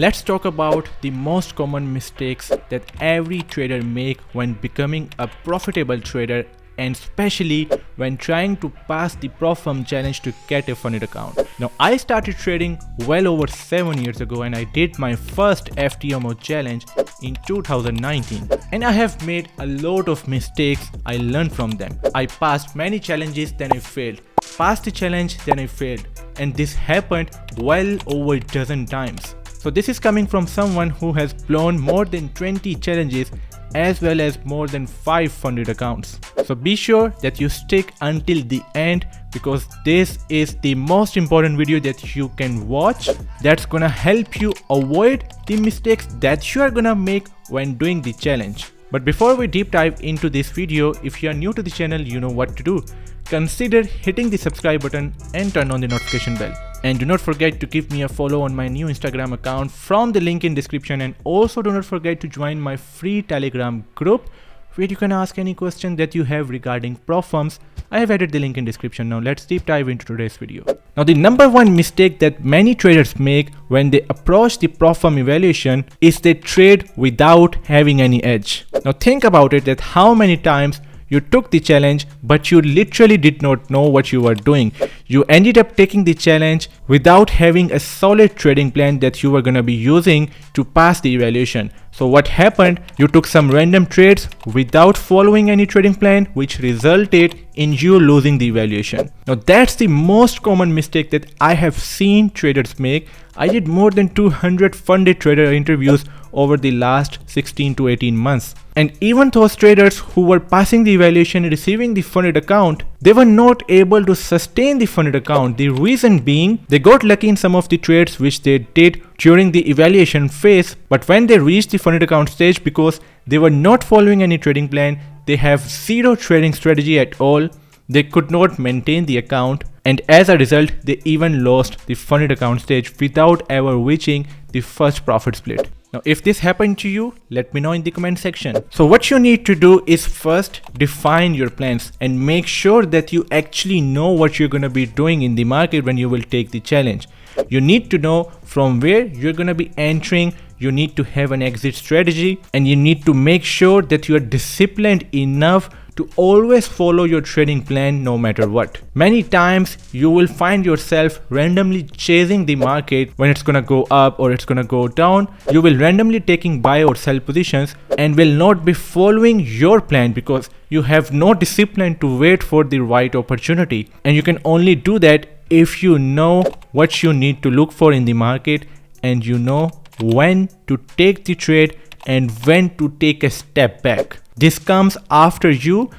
Let's talk about the most common mistakes that every trader make when becoming a profitable trader, and especially when trying to pass the Profirm challenge to get a funded account. Now, I started trading well over 7 years ago and I did my first FTMO challenge in 2019. And I have made a lot of mistakes. I learned from them. I passed many challenges, then I failed. Passed the challenge, then I failed. And this happened well over a dozen times. So this is coming from someone who has blown more than 20 challenges as well as more than 5 funded accounts. So be sure that you stick until the end, because this is the most important video that you can watch that's gonna help you avoid the mistakes that you are gonna make when doing the challenge. But before we deep dive into this video, if you are new to the channel, you know what to do. Consider hitting the subscribe button and turn on the notification bell. And do not forget to give me a follow on my new Instagram account from the link in description, and also do not forget to join my free Telegram group where you can ask any question that you have regarding Profirms. I have added the link in description. Now let's deep dive into today's video. Now the number one mistake that many traders make when they approach the Profirm evaluation is they trade without having any edge. Now think about it, that how many times you took the challenge but you literally did not know what you were doing. You ended up taking the challenge without having a solid trading plan that you were going to be using to pass the evaluation. So what happened? You took some random trades without following any trading plan, which resulted in you losing the evaluation. Now that's the most common mistake that I have seen traders make. I did more than 200 funded trader interviews over the last 16 to 18 months. And even those traders who were passing the evaluation and receiving the funded account, they were not able to sustain the funded account. The reason being, they got lucky in some of the trades which they did during the evaluation phase, but when they reached the funded account stage, because they were not following any trading plan, they have zero trading strategy at all, they could not maintain the account, and as a result, they even lost the funded account stage without ever reaching the first profit split. Now, if this happened to you, let me know in the comment section. So what you need to do is first define your plans and make sure that you actually know what you're going to be doing in the market when you will take the challenge. You need to know from where you're going to be entering. You need to have an exit strategy, and you need to make sure that you are disciplined enough to always follow your trading plan no matter what. Many times you will find yourself randomly chasing the market when it's gonna go up or it's gonna go down. You will randomly taking buy or sell positions and will not be following your plan because you have no discipline to wait for the right opportunity. And you can only do that if you know what you need to look for in the market, and you know when to take the trade and when to take a step back. This comes after you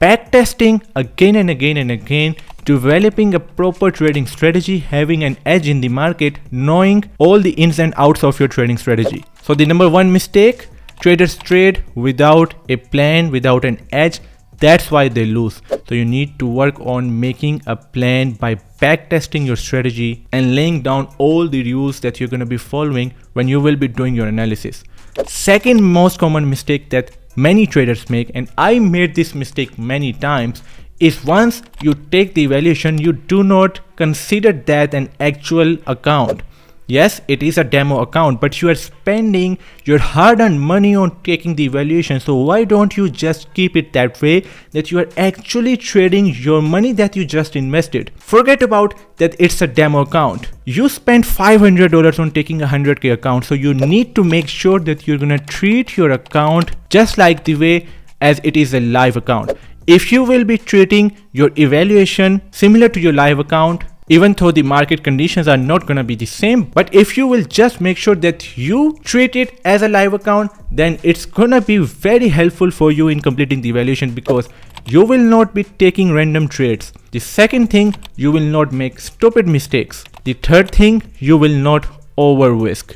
backtesting again and again and again, developing a proper trading strategy, having an edge in the market, knowing all the ins and outs of your trading strategy. So the number one mistake, traders trade without a plan, without an edge. That's why they lose. So you need to work on making a plan by backtesting your strategy and laying down all the rules that you're going to be following when you will be doing your analysis. Second most common mistake that many traders make, and I made this mistake many times, is once you take the evaluation, you do not consider that an actual account. Yes, it is a demo account, but you are spending your hard-earned money on taking the evaluation. So why don't you just keep it that way, that you are actually trading your money that you just invested? Forget about that it's a demo account. You spent $500 on taking a 100K account. So you need to make sure that you're gonna treat your account just like the way as it is a live account. If you will be treating your evaluation similar to your live account, even though the market conditions are not going to be the same, but if you will just make sure that you treat it as a live account, then it's going to be very helpful for you in completing the evaluation, because you will not be taking random trades. The second thing, you will not make stupid mistakes. The third thing, you will not over risk.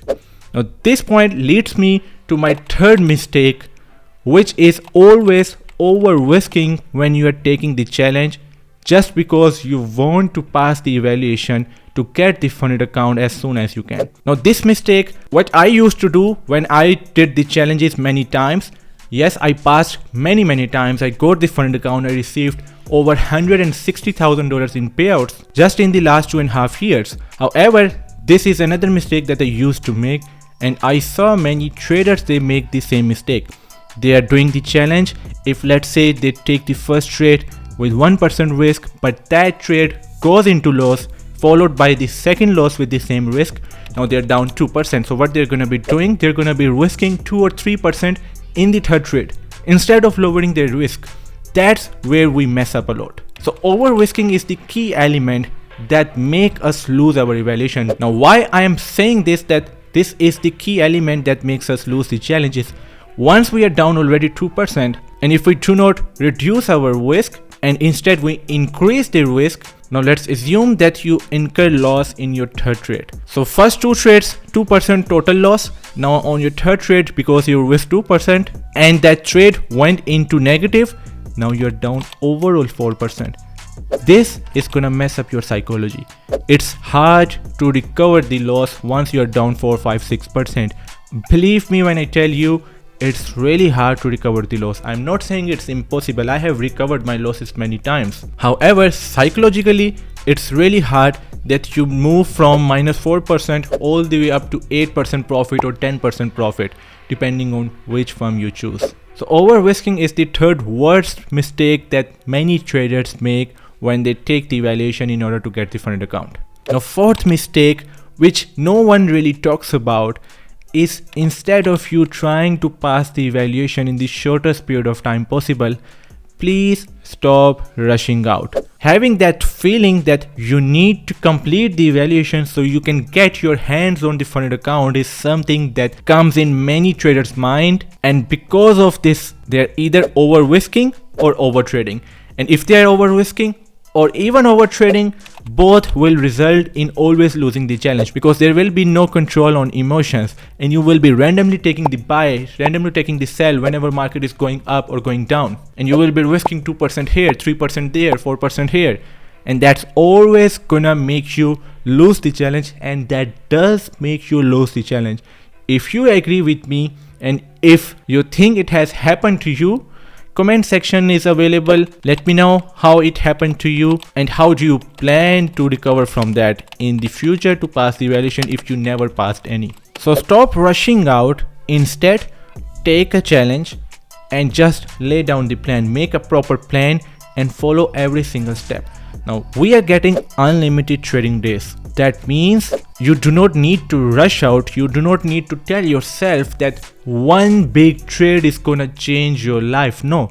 Now this point leads me to my third mistake, which is always over risking when you are taking the challenge, just because you want to pass the evaluation to get the funded account as soon as you can. Now this mistake, what I used to do when I did the challenges many times, yes, I passed many times. I got the funded account. I received over $160,000 in payouts just in the last 2.5 years. However, this is another mistake that I used to make, And I saw many traders, they make the same mistake. They are doing the challenge. If let's say they take the first trade with 1% risk, but that trade goes into loss, followed by the second loss with the same risk, now they're down 2%. So what they're going to be doing, they're going to be risking 2 or 3% in the third trade instead of lowering their risk. That's where we mess up a lot. So over risking is the key element that make us lose our evaluation. Now why I am saying this, that this is the key element that makes us lose the challenges. Once we are down already 2%, and if we do not reduce our risk and instead we increase the risk, now let's assume that you incur loss in your third trade. So first two trades, 2% total loss. Now on your third trade, because you risked 2% and that trade went into negative, now you're down overall 4%. This is gonna mess up your psychology. It's hard to recover the loss once you're down 4, 5, 6%. Believe me when I tell you, it's really hard to recover the loss. I'm not saying it's impossible. I have recovered my losses many times. However, psychologically, it's really hard that you move from -4% all the way up to 8% profit or 10% profit, depending on which firm you choose. So over risking is the third worst mistake that many traders make when they take the evaluation in order to get the funded account. Now fourth mistake, which no one really talks about, is instead of you trying to pass the evaluation in the shortest period of time possible, please stop rushing out. Having that feeling that you need to complete the evaluation so you can get your hands on the funded account is something that comes in many traders' mind, and because of this, they're either over risking or over trading. And if they are over risking or even over trading, both will result in always losing the challenge, because there will be no control on emotions and you will be randomly taking the buy, randomly taking the sell whenever market is going up or going down, and you will be risking 2% here, 3% there, 4% here, and that's always gonna make you lose the challenge, and that does make you lose the challenge. If you agree with me and if you think it has happened to you, comment section is available. Let me know how it happened to you and how do you plan to recover from that in the future to pass the evaluation if you never passed any. So stop rushing out. Instead, take a challenge and just lay down the plan. Make a proper plan and follow every single step. Now we are getting unlimited trading days. That means you do not need to rush out. You do not need to tell yourself that one big trade is gonna change your life. No,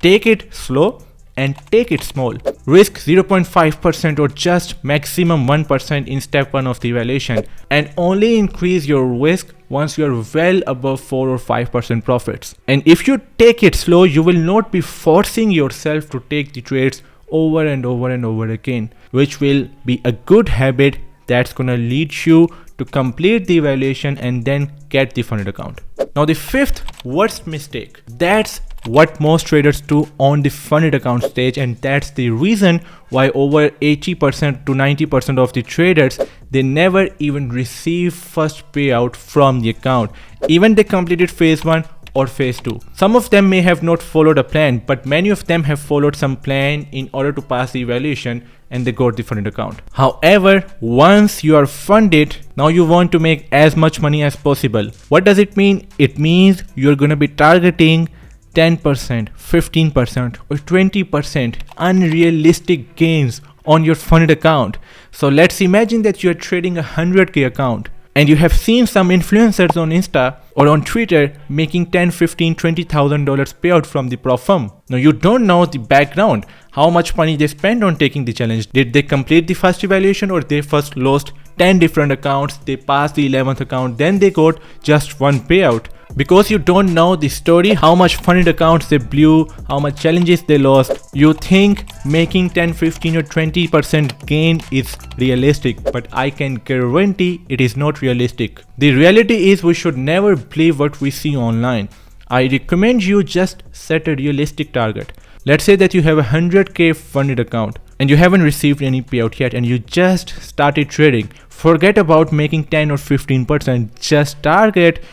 take it slow and take it small. Risk 0.5% or just maximum 1% in step 1 of the evaluation, and only increase your risk once you are well above 4 or 5% profits. And if you take it slow, you will not be forcing yourself to take the trades over and over and over again, which will be a good habit that's gonna lead you to complete the evaluation and then get the funded account. Now the fifth worst mistake, that's what most traders do on the funded account stage, and that's the reason why over 80% to 90% of the traders, they never even receive first payout from the account, even they completed phase 1 or phase 2. Some of them may have not followed a plan, but many of them have followed some plan in order to pass the evaluation and they got the funded account. However, once you are funded, now you want to make as much money as possible. What does it mean? It means you're gonna be targeting 10%, 15% or 20% unrealistic gains on your funded account. So let's imagine that you're trading a 100k account and you have seen some influencers on Insta or on Twitter making $10, $15, $20,000 payout from the prop firm. Now you don't know the background, how much money they spent on taking the challenge. Did they complete the first evaluation, or they first lost 10 different accounts, they passed the 11th account, then they got just one payout? Because you don't know the story, how much funded accounts they blew, how much challenges they lost, you think making 10, 15 or 20% gain is realistic, but I can guarantee it is not realistic. The reality is we should never believe what we see online. I recommend you just set a realistic target. Let's say that you have a 100k funded account and you haven't received any payout yet and you just started trading. Forget about making 10 or 15%, just target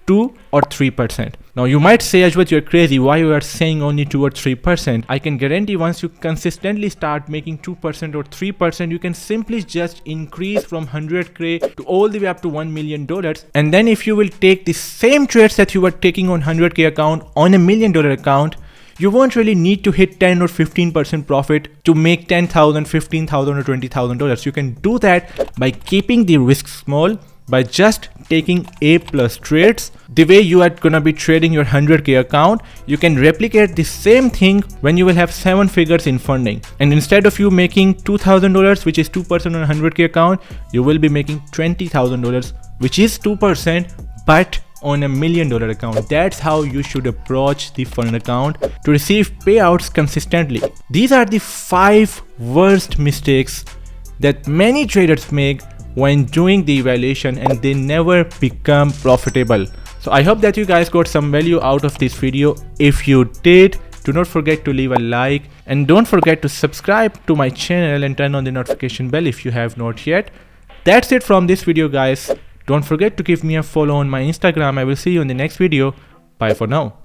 2 or 3%. Now you might say, Ajwat, you're crazy. Why you are saying only 2 or 3%? I can guarantee once you consistently start making 2% or 3%, you can simply just increase from 100k to all the way up to $1 million. And then if you will take the same trades that you were taking on 100k account on a $1 million account, you won't really need to hit 10 or 15% profit to make $10,000, $15,000 or $20,000. You can do that by keeping the risk small, by just taking A+ trades. The way you are gonna be trading your 100k account, you can replicate the same thing when you will have 7 figures in funding. And instead of you making $2,000, which is 2% on a 100k account, you will be making $20,000, which is 2%, but on a $1 million account. That's how you should approach the fund account to receive payouts consistently. These are the 5 worst mistakes that many traders make when doing the evaluation, and they never become profitable. So I hope that you guys got some value out of this video. If you did, do not forget to leave a like, and don't forget to subscribe to my channel and turn on the notification bell if you have not yet. That's it from this video, guys. Don't forget to give me a follow on my Instagram. I will see you in the next video. Bye for now.